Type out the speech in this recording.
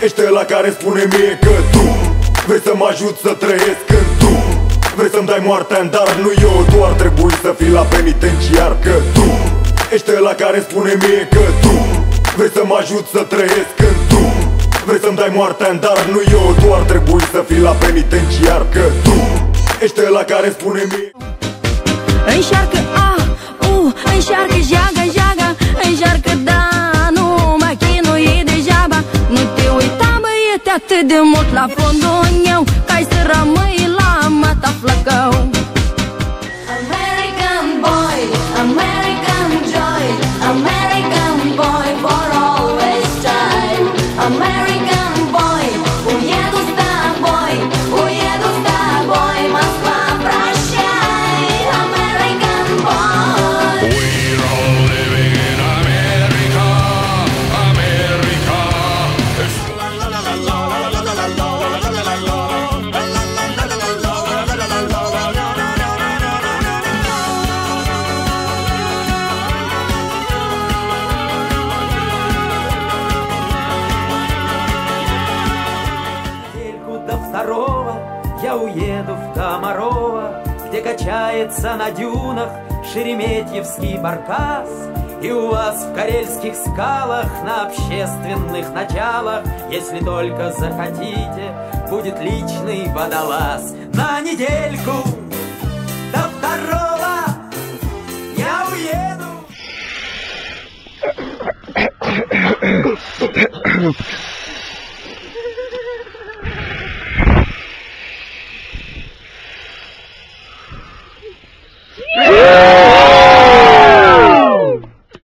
ești ăla care spune mie că tu vrei să mă ajut să trăiesc când tu vrei să-mi dai moartea-n dar nu eu. Tu ar trebui să fii la penitenciar că tu ești ăla care spune mie că tu vrei să mă ajut să trăiesc când tu vrei să-mi dai moartea-n dar nu eu. Tu ar trebui să fii la penitenciar că tu ești ăla care spune mie. Înșearcă înșearcă jaga, jaga, înșearcă da, nu mă chinui degeaba. Nu te uita băiete atât de mult la fondul meu, ca-i să rămâi la mata flăcău. American boy, American joy, American boy for always time. American boy, ujedu s тобой, ujedu s тобой, Москва, прощай. American boy. We're all living in America, America. La la la la la la la la la la la. До второго я уеду в Комарово, где качается на дюнах Шереметьевский баркас. И у вас в карельских скалах на общественных началах, если только захотите, будет личный водолаз. На недельку до второго я уеду.